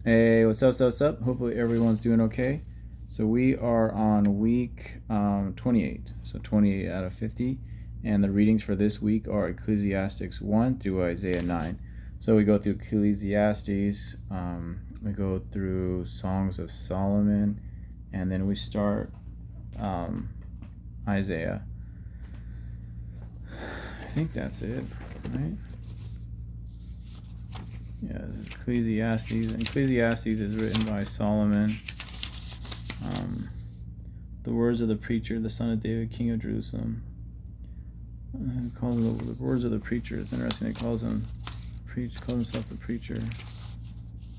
Hey, what's up? Hopefully everyone's doing okay. So we are on week 28, so 28 out of 50, and the readings for this week are Ecclesiastes 1 through Isaiah 9. So we go through Ecclesiastes, we go through Songs of Solomon, and then we start Isaiah. I think that's it, right? Yeah, this is Ecclesiastes. And Ecclesiastes is written by Solomon. The words of the preacher, the son of David, king of Jerusalem. Calls the words of the preacher. It's interesting. It calls himself the preacher,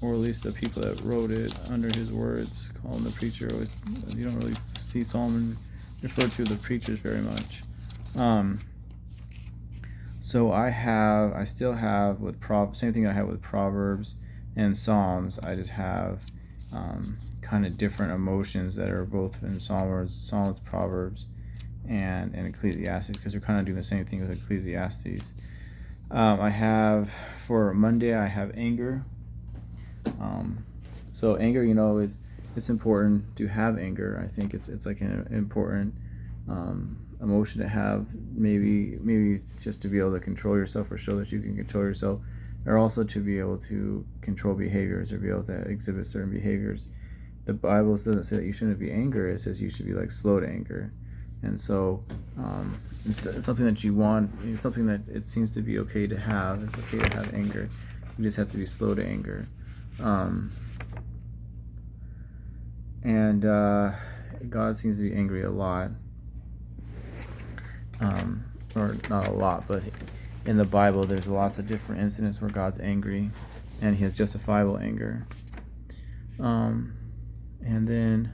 or at least the people that wrote it under his words call him the preacher. You don't really see Solomon referred to the preachers very much. So I still have with same thing I have with Proverbs and Psalms. I just have kind of different emotions that are both in Psalms, Proverbs, and Ecclesiastes, because we're kind of doing the same thing with Ecclesiastes. I have for Monday I have anger. So anger, it's important to have anger. I think it's like an important emotion to have, maybe just to be able to control yourself or show that you can control yourself, or also to be able to control behaviors or be able to exhibit certain behaviors. The Bible doesn't say that you shouldn't be angry. It says you should be like slow to anger. And so it's something that you want. It's something that it seems to be okay to have. It's okay to have anger. You just have to be slow to anger. And God seems to be angry a lot. Or not a lot, but in the Bible there's lots of different incidents where God's angry and he has justifiable anger. And then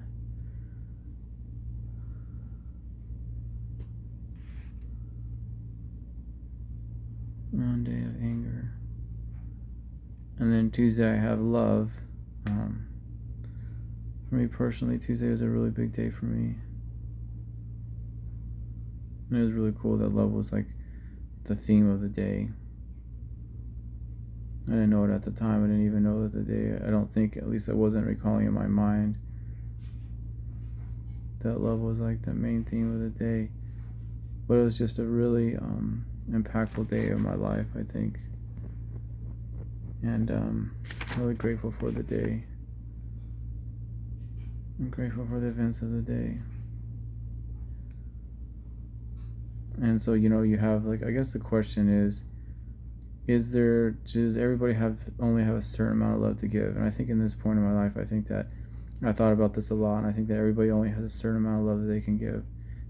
Monday of anger, and then Tuesday I have love. For me personally, Tuesday was a really big day for me. And it was really cool that love was like the theme of the day. I didn't know it at the time. I didn't even know that the day, I don't think, at least I wasn't recalling in my mind, that love was like the main theme of the day. But it was just a really impactful day of my life, I think. And I'm really grateful for the day. I'm grateful for the events of the day. And so, you have, like, I guess the question is does everybody only have a certain amount of love to give? And I think in this point in my life, I think that I thought about this a lot, and I think that everybody only has a certain amount of love that they can give.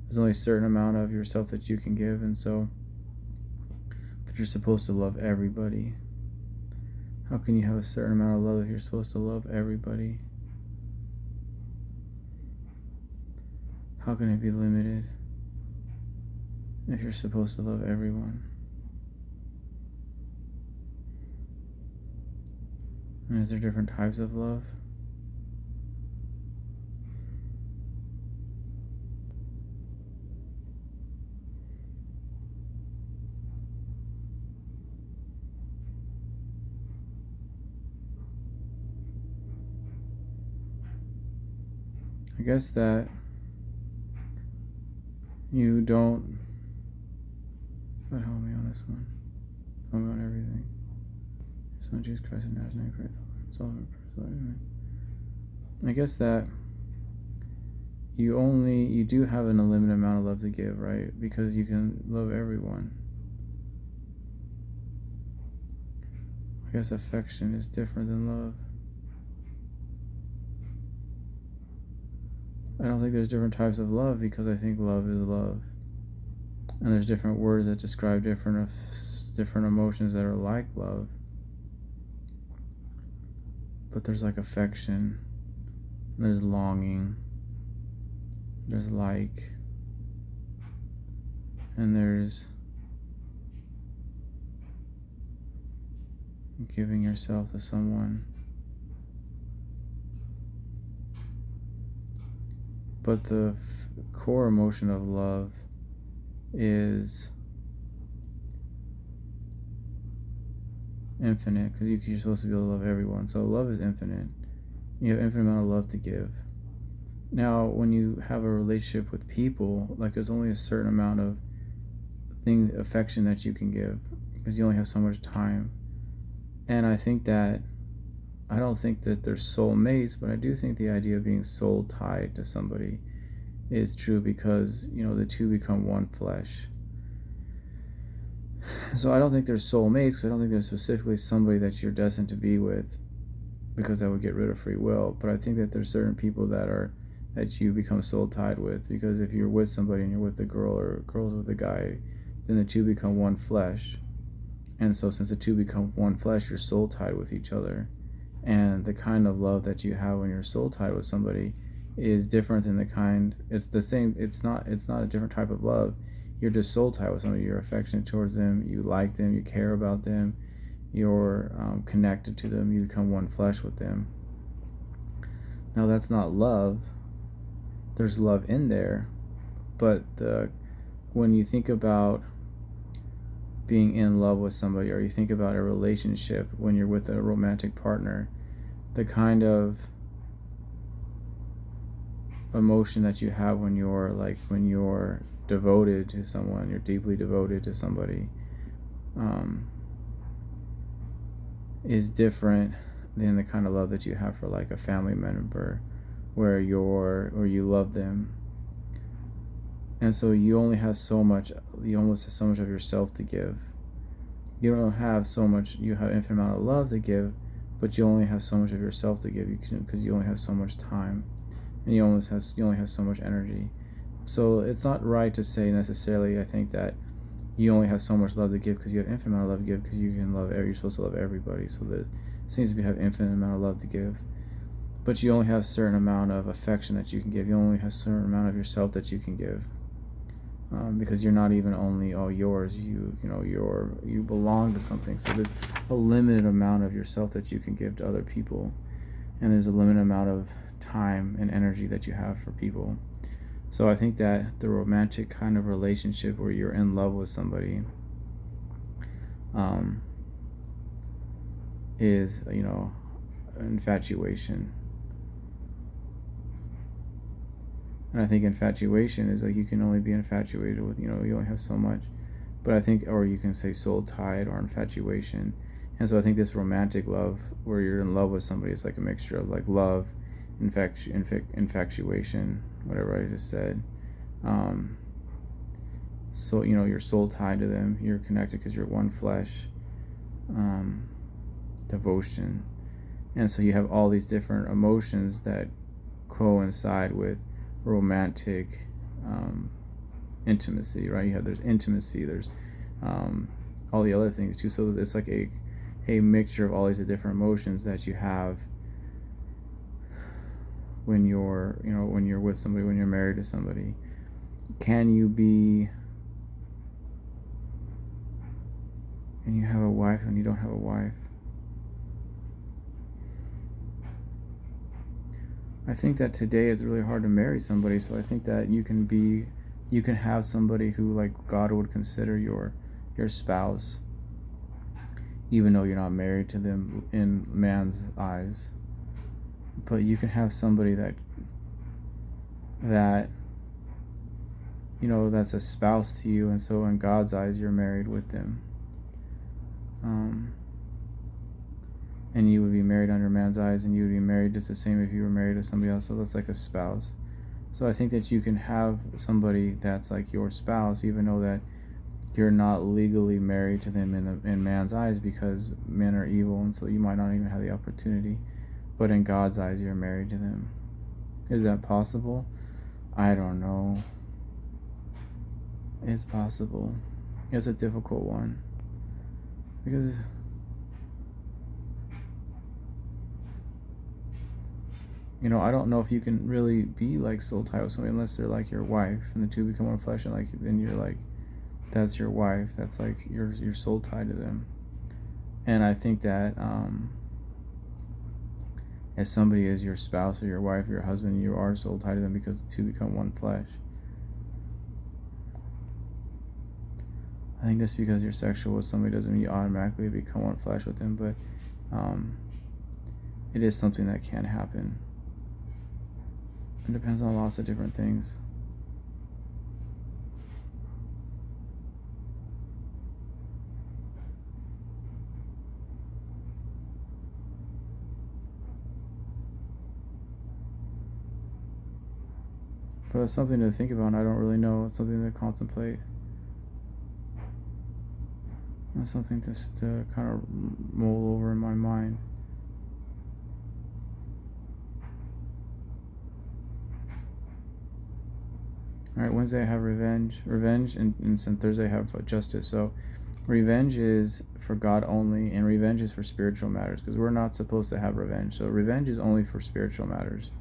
There's only a certain amount of yourself that you can give, and so, but you're supposed to love everybody. How can you have a certain amount of love if you're supposed to love everybody? How can it be limited if you're supposed to love everyone? And is there different types of love? I guess that you don't. God help me on this one. Help me on everything. Son of Jesus Christ of Nazareth, pray I guess that you do have an unlimited amount of love to give, right? Because you can love everyone. I guess affection is different than love. I don't think there's different types of love, because I think love is love. And there's different words that describe different emotions that are like love. But there's like affection, there's longing, there's like, and there's giving yourself to someone. But the core emotion of love is infinite, because you're supposed to be able to love everyone. So love is infinite. You have infinite amount of love to give. Now, when you have a relationship with people, like there's only a certain amount of affection that you can give, because you only have so much time. And I don't think that they're soulmates, but I do think the idea of being soul tied to somebody is true, because the two become one flesh. So I don't think they're soulmates, because I don't think they're specifically somebody that you're destined to be with, because that would get rid of free will. But I think that there's certain people that you become soul tied with, because if you're with somebody and you're with a girl, or girl's with a guy, then the two become one flesh. And so since the two become one flesh, you're soul tied with each other. And the kind of love that you have when you're soul tied with somebody is different than it's the same. It's not a different type of love. You're just soul tied with somebody. You're affectionate towards them. You like them. You care about them. You're connected to them. You become one flesh with them. Now that's not love. There's love in there, but when you think about being in love with somebody, or you think about a relationship when you're with a romantic partner, the kind of emotion that you have when you're devoted to someone, you're deeply devoted to somebody, is different than the kind of love that you have for like a family member, where you love them. And so you almost have so much of yourself to give. You don't have so much, you have infinite amount of love to give, but you only have so much of yourself to give, because you only have so much time, and you only have so much energy. So it's not right to say necessarily, I think, that you only have so much love to give because you have infinite amount of love to give, because you're supposed to love everybody. So that it seems to have infinite amount of love to give. But you only have a certain amount of affection that you can give. You only have a certain amount of yourself that you can give. Because you're not even only yours. You belong to something. So there's a limited amount of yourself that you can give to other people, and there's a limited amount of time and energy that you have for people. So I think that the romantic kind of relationship where you're in love with somebody is infatuation. And I think infatuation is like, you can only be infatuated with, you only have so much. But I think, or you can say soul tied or infatuation. And so I think this romantic love, where you're in love with somebody, is like a mixture of like love, infatuation, whatever I just said. So, you're soul tied to them. You're connected because you're one flesh. Devotion. And so you have all these different emotions that coincide with romantic intimacy, right? There's intimacy, there's all the other things too. So it's like a mixture of all these different emotions that you have when you're with somebody, when you're married to somebody. Can you be, and you have a wife and you don't have a wife? I think that today it's really hard to marry somebody, so I think that you can have somebody who, like, God would consider your spouse, even though you're not married to them in man's eyes. But you can have somebody that that's a spouse to you, and so in God's eyes you're married with them. And you would be married under man's eyes, and you would be married just the same if you were married to somebody else. So that's like a spouse. So I think that you can have somebody that's like your spouse, even though that you're not legally married to them in man's eyes, because men are evil, and so you might not even have the opportunity. But in God's eyes, you're married to them. Is that possible? I don't know. It's possible. It's a difficult one, because I don't know if you can really be like soul tied with somebody unless they're like your wife, and the two become one flesh, and then you're like, that's your wife. That's like you're soul tied to them. And I think that if somebody is your spouse or your wife or your husband, you are soul tied to them, because the two become one flesh. I think just because you're sexual with somebody doesn't mean you automatically become one flesh with them, but it is something that can happen. It depends on lots of different things. But it's something to think about, and I don't really know. It's something to contemplate. It's something to kind of mull over in my mind. All right, Wednesday I have revenge, and Thursday I have justice. So revenge is for God only, and revenge is for spiritual matters, because we're not supposed to have revenge. So revenge is only for spiritual matters.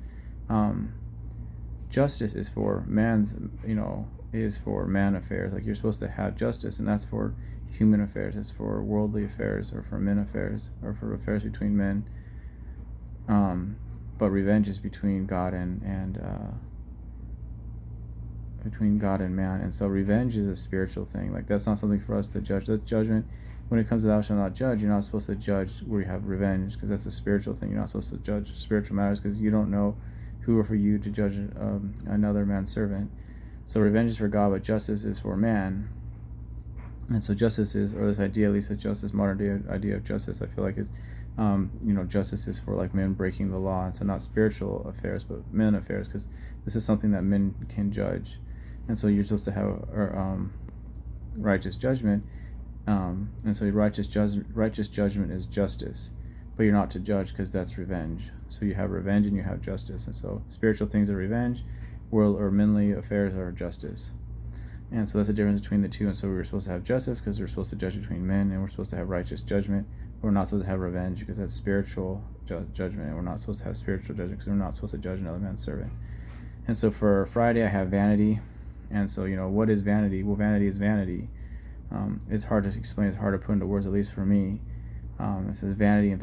Justice is for man's, is for man affairs. Like, you're supposed to have justice, and that's for human affairs. It's for worldly affairs, or for men affairs, or for affairs between men. But revenge is between God and between God and man. And so revenge is a spiritual thing. Like, that's not something for us to judge. That's judgment. When it comes to thou shalt not judge, you're not supposed to judge where you have revenge, because that's a spiritual thing. You're not supposed to judge spiritual matters, because you don't know who are for you to judge another man's servant. So revenge is for God, but justice is for man. And so justice is, or this idea, at least of justice, modern day idea of justice, I feel like is, justice is for like men breaking the law. And so not spiritual affairs, but men affairs, because this is something that men can judge. And so you're supposed to have righteous judgment. And so righteous judgment is justice. But you're not to judge, because that's revenge. So you have revenge and you have justice. And so spiritual things are revenge, world or manly affairs are justice. And so that's the difference between the two. And so we were supposed to have justice, because we're supposed to judge between men, and we're supposed to have righteous judgment. We're not supposed to have revenge, because that's spiritual judgment, and we're not supposed to have spiritual judgment, because we're not supposed to judge another man's servant. And so for Friday I have vanity. And so, what is vanity? Well, vanity is vanity. It's hard to explain. It's hard to put into words, at least for me. It says vanity and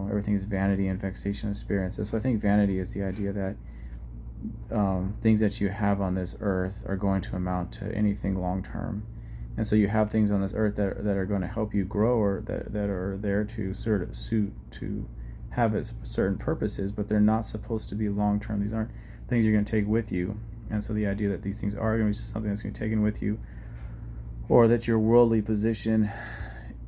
everything is vanity and vexation of spirits. So I think vanity is the idea that things that you have on this earth are going to amount to anything long term. And so you have things on this earth that are going to help you grow, or that are there to have certain purposes, but they're not supposed to be long term. These aren't things you're going to take with you. And so the idea that these things are going to be something that's going to be taken with you, or that your worldly position,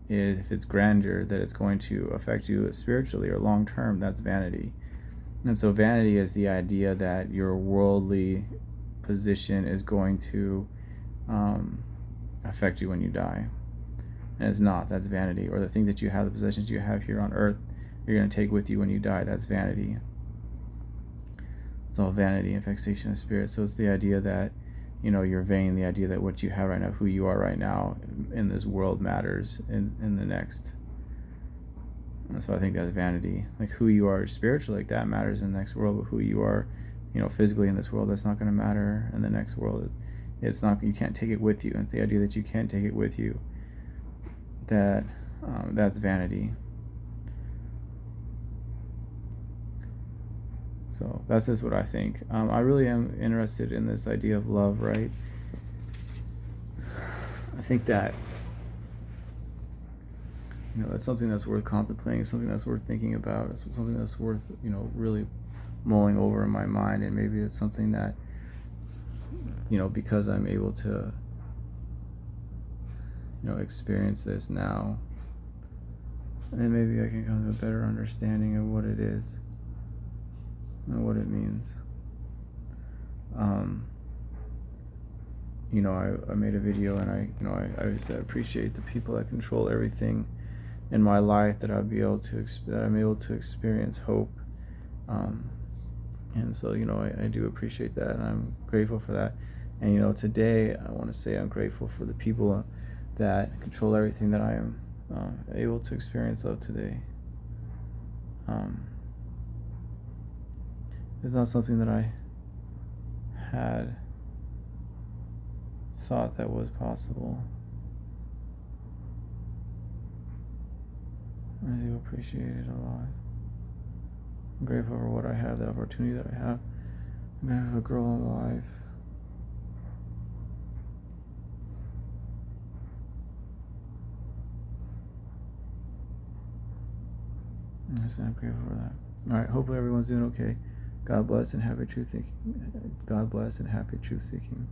if it's grandeur, that it's going to affect you spiritually or long term, that's vanity. And so vanity is the idea that your worldly position is going to affect you when you die. And it's not. That's vanity. Or the things that you have, the possessions you have here on earth, you're going to take with you when you die. That's vanity. It's all vanity and vexation of spirit. So it's the idea that, you're vain, the idea that what you have right now, who you are right now in this world, matters in the next. And so I think that's vanity. Like, who you are spiritually, like, that matters in the next world, but who you are, physically in this world, that's not going to matter in the next world. It's not. You can't take it with you. And the idea that you can't take it with you, that's vanity. So that's just what I think. I really am interested in this idea of love, right? I think that, it's something that's worth contemplating, something that's worth thinking about, it's something that's worth, really mulling over in my mind. And maybe it's something that, because I'm able to, experience this now, then maybe I can come to a better understanding of what it is and what it means. I made a video, and I said I appreciate the people that control everything in my life, that I'm able to experience hope. And so, I do appreciate that, and I'm grateful for that. And, today I want to say I'm grateful for the people that control everything, that I am able to experience love today. It's not something that I had thought that was possible. I do appreciate it a lot. I'm grateful for what I have, the opportunity that I have. I'm grateful for a girl in life. Yes, I'm grateful for that. All right. Hopefully everyone's doing okay. God bless and happy truth seeking. God bless and happy truth seeking.